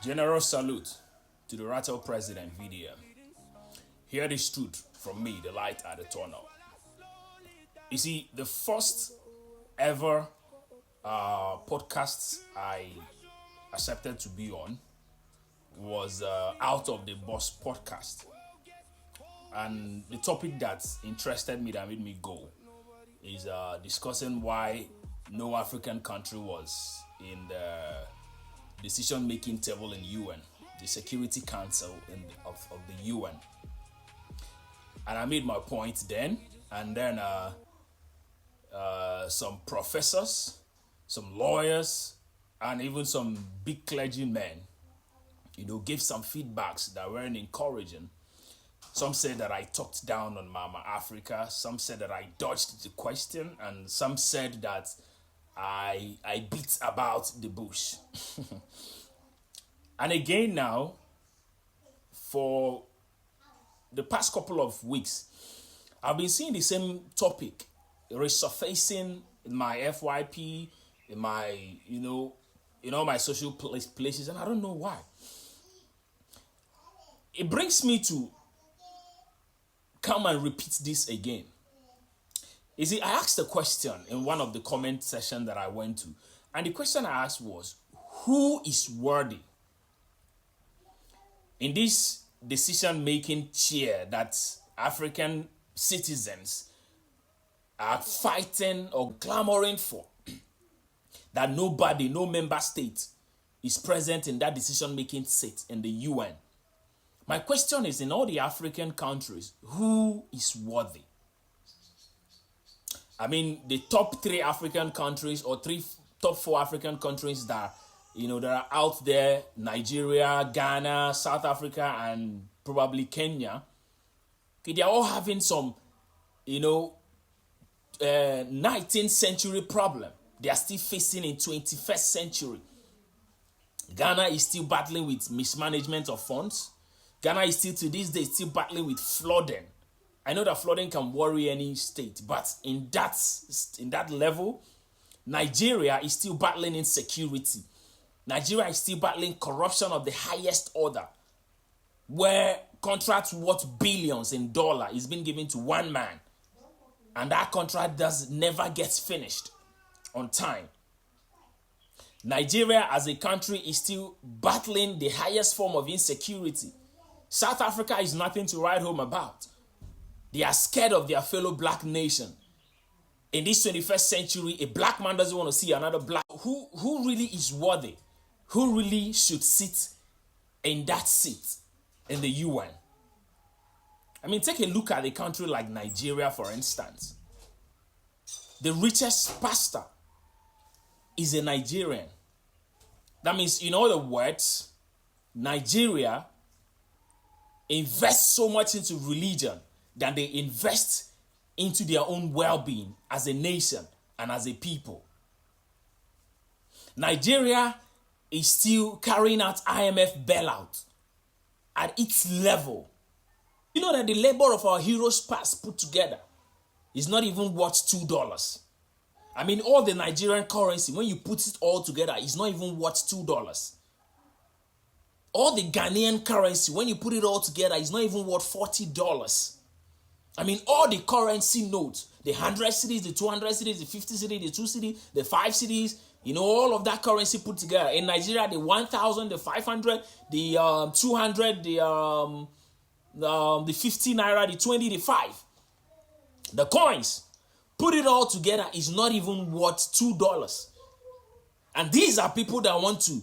General salute to the Rattle President VDM. Hear this truth from me, the light at the tunnel. You see, the first ever podcast I accepted to be on was Out of the Box podcast. And the topic that interested me, that made me go, is discussing why no African country was in the decision-making table in UN, the Security Council of the UN. And I made my point then, and then some professors, some lawyers, and even some big clergymen, gave some feedbacks that weren't encouraging. Some said that I talked down on Mama Africa. Some said that I dodged the question, and some said that I beat about the bush. And again now, for the past couple of weeks, I've been seeing the same topic resurfacing in my FYP, in my, in all my social places, and I don't know why. It brings me to come and repeat this again. You see, I asked a question in one of the comment sessions that I went to, and the question I asked was, who is worthy in this decision-making chair that African citizens are fighting or clamoring for, that nobody, no member state is present in that decision-making seat in the UN? My question is, in all the African countries, who is worthy? I mean, the top 3 African countries or top 4 African countries that are out there: Nigeria, Ghana, South Africa, and probably Kenya. Okay, they are all having some, 19th century problem. They are still facing in 21st century. Ghana is still battling with mismanagement of funds. Ghana is still to this day still battling with flooding. I know that flooding can worry any state, but in that level, Nigeria is still battling insecurity. Nigeria is still battling corruption of the highest order, where contracts worth billions in dollars is being given to one man, and that contract never gets finished on time. Nigeria as a country is still battling the highest form of insecurity. South Africa is nothing to write home about. They are scared of their fellow black nation. In this 21st century, a black man doesn't want to see another black. Who really is worthy? Who really should sit in that seat in the UN? I mean, take a look at a country like Nigeria, for instance. The richest pastor is a Nigerian. That means, in other words, Nigeria invests so much into religion that they invest into their own well-being as a nation and as a people. Nigeria is still carrying out IMF bailout at its level. You know that the labor of our heroes past put together is not even worth $2. I mean, all the Nigerian currency, when you put it all together, is not even worth $2. All the Ghanaian currency, when you put it all together, is not even worth $40. I mean, all the currency notes, the 100 cedis, the 200 cedis, the 50 cedis, the 2 cedis, the 5 cedis, all of that currency put together. In Nigeria, the 1,000, the 500, the 200, the 50 naira, the 20, the 5. The coins, put it all together, is not even worth $2. And these are people that want to,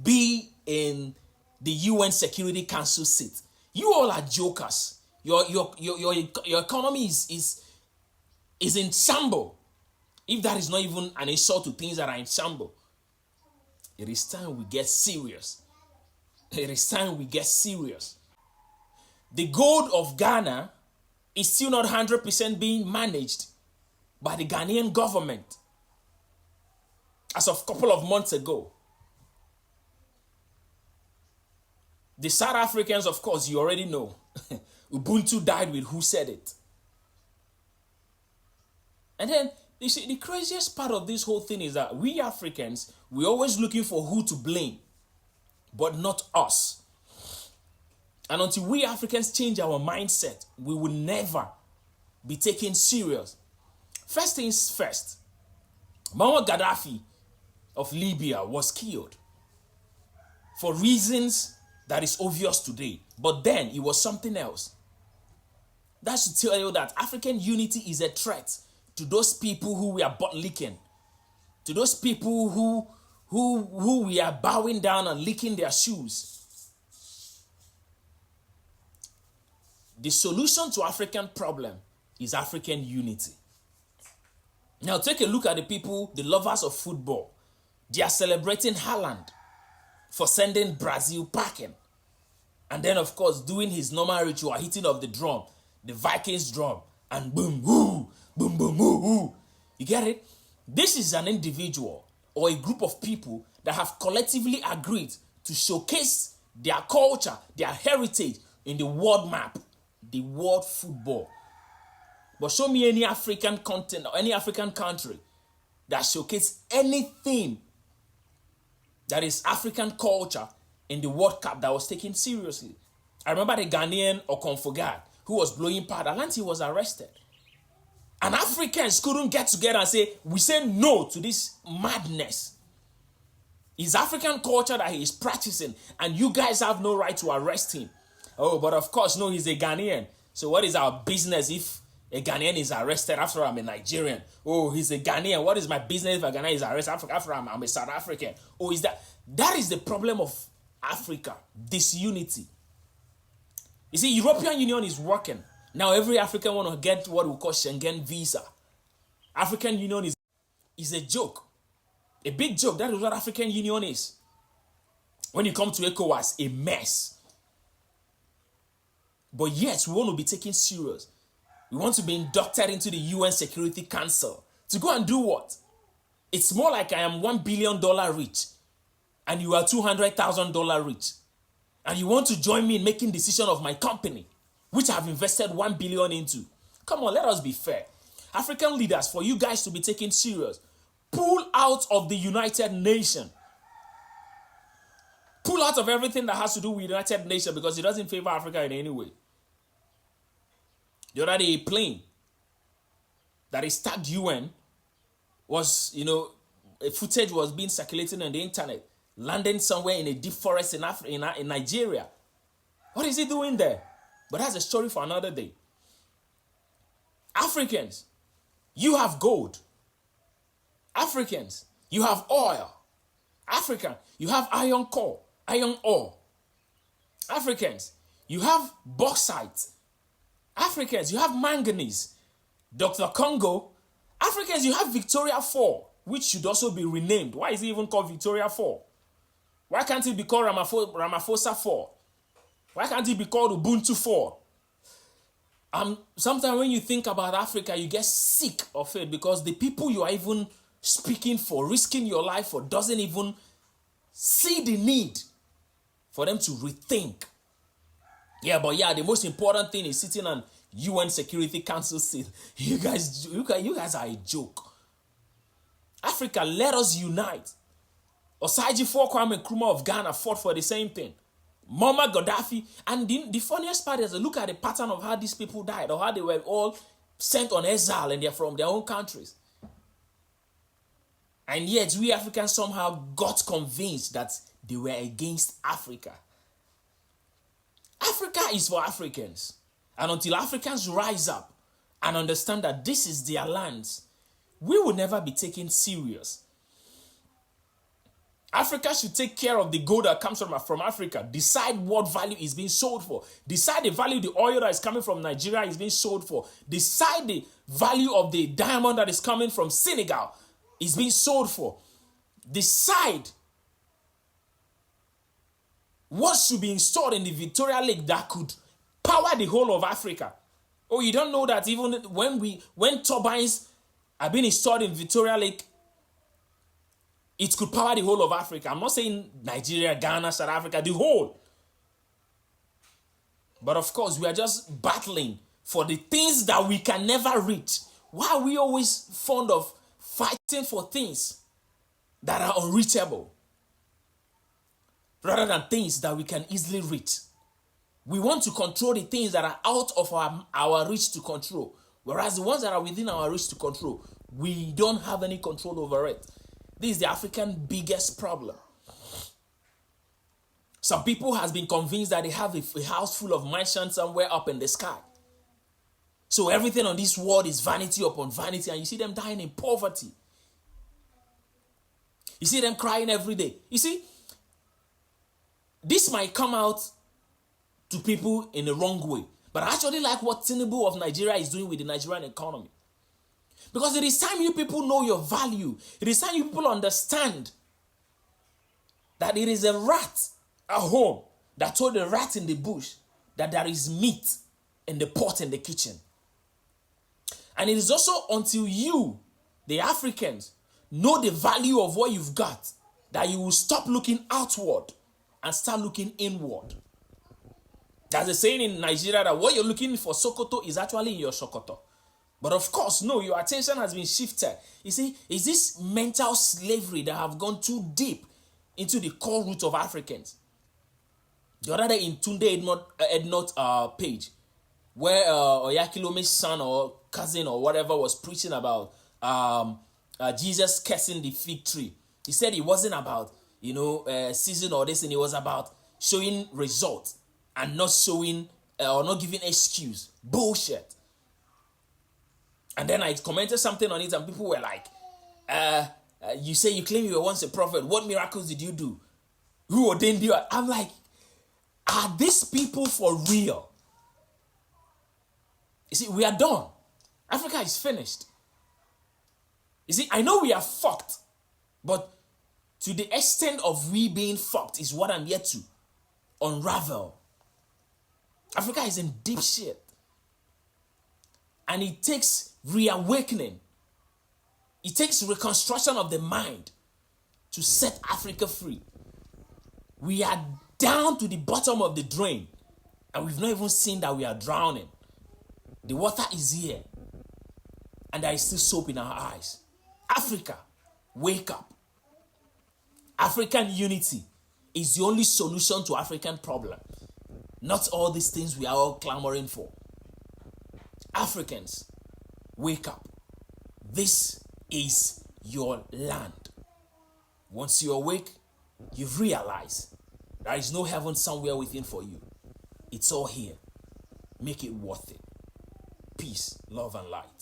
be in the UN Security Council seat. You all are jokers. Your economy is in shambles. If that is not even an insult to things that are in shambles, it is time we get serious. It is time we get serious. The gold of Ghana is still not 100% being managed by the Ghanaian government. As of a couple of months ago, the South Africans, of course, you already know, Ubuntu died with who said it. And then, you see, the craziest part of this whole thing is that we Africans, we're always looking for who to blame. but not us. And until we Africans change our mindset, we will never be taken serious. First things first, Muammar Gaddafi of Libya was killed for reasons that is obvious today. But then it was something else. That should tell you that African unity is a threat to those people who we are butt licking, to those people who we are bowing down and licking their shoes. The solution to African problem is African unity. Now take a look at the people, the lovers of football. They are celebrating Haaland for sending Brazil packing. And then, of course, doing his normal ritual, hitting of the drum, the Vikings drum, and boom, woo, boom, boom, woo, woo. You get it? This is an individual or a group of people that have collectively agreed to showcase their culture, their heritage in the world map, the world football. But show me any African continent or any African country that showcases anything that is African culture in the World Cup that was taken seriously. I remember the Ghanaian Okonfogad who was blowing powder until he was arrested. And Africans couldn't get together and say, we say no to this madness. It's African culture that he is practicing and you guys have no right to arrest him. Oh, but of course, no, he's a Ghanaian. So what is our business if a Ghanaian is arrested after I'm a Nigerian? Oh, he's a Ghanaian. What is my business if a Ghanaian is arrested after I'm a South African? Oh, that is the problem of Africa, disunity. You see, European Union is working. Now every African want to get what we call Schengen visa. African Union is a joke. A big joke. That is what African Union is. When you come to ECOWAS, a mess. But yes, we want to be taken serious. We want to be inducted into the UN Security Council. To go and do what? It's more like I am $1 billion rich and you are $200,000 rich. And you want to join me in making decision of my company, which I've invested $1 billion into. Come on, let us be fair. African leaders, for you guys to be taken serious, pull out of the United Nations. Pull out of everything that has to do with United Nations because it doesn't favor Africa in any way. The other day, a plane that is tagged UN was, a footage was being circulated on the internet, landing somewhere in a deep forest in Nigeria. What is he doing there? But that's a story for another day. Africans, you have gold. Africans, you have oil. African, you have iron ore. Africans, you have bauxite. Africans, you have manganese. Dr. Congo. Africans, you have Victoria 4, which should also be renamed. Why is it even called Victoria 4? Why can't it be called Ramaphosa 4? Why can't it be called Ubuntu 4? Sometimes when you think about Africa, you get sick of it because the people you are even speaking for, risking your life for, doesn't even see the need for them to rethink. Yeah, but the most important thing is sitting on UN Security Council seat. You guys are a joke. Africa, let us unite. Osaji Kwame Nkrumah of Ghana fought for the same thing. Muammar Gaddafi. And the funniest part is look at the pattern of how these people died or how they were all sent on exile and they're from their own countries. And yet we Africans somehow got convinced that they were against Africa. Africa is for Africans. And until Africans rise up and understand that this is their land, we will never be taken serious. Africa should take care of the gold that comes from Africa. Decide what value is being sold for. Decide the value of the oil that is coming from Nigeria is being sold for. Decide the value of the diamond that is coming from Senegal is being sold for. Decide what should be installed in the Victoria Lake that could power the whole of Africa. Oh, you don't know that even when turbines are being installed in Victoria Lake, it could power the whole of Africa. I'm not saying Nigeria, Ghana, South Africa, the whole. But of course, we are just battling for the things that we can never reach. Why are we always fond of fighting for things that are unreachable? rather than things that we can easily reach. We want to control the things that are out of our reach to control, whereas the ones that are within our reach to control, we don't have any control over it. This is the African biggest problem. Some people has been convinced that they have a house full of mansions somewhere up in the sky. So everything on this world is vanity upon vanity, and you see them dying in poverty. You see them crying every day. You see, this might come out to people in the wrong way, but I actually like what Tinubu of Nigeria is doing with the Nigerian economy. Because it is time you people know your value. It is time you people understand that it is a rat at home that told the rat in the bush that there is meat in the pot in the kitchen. And it is also until you, the Africans, know the value of what you've got that you will stop looking outward and start looking inward. There's a saying in Nigeria that what you're looking for Sokoto is actually in your Sokoto. But of course, no, your attention has been shifted. You see, it's this mental slavery that have gone too deep into the core root of Africans. The other day in Tunde Ednot page, where Oyakilome's son or cousin or whatever was preaching about Jesus cursing the fig tree. He said it wasn't about, season or this, and it was about showing results and not showing or not giving excuse. Bullshit. And then I commented something on it, and people were like, you say you claim you were once a prophet. What miracles did you do? Who ordained you? I'm like, are these people for real? You see, we are done. Africa is finished. You see, I know we are fucked, but to the extent of we being fucked is what I'm yet to unravel. Africa is in deep shit. And it takes reawakening. It takes reconstruction of the mind to set Africa free. We are down to the bottom of the drain, and we've not even seen that we are drowning. The water is here, and there is still soap in our eyes. Africa, wake up. African unity is the only solution to African problem. Not all these things we are all clamoring for. Africans, wake up. This is your land. Once you awake, you realize there is no heaven somewhere within for you. It's all here. Make it worth it. Peace, love, and light.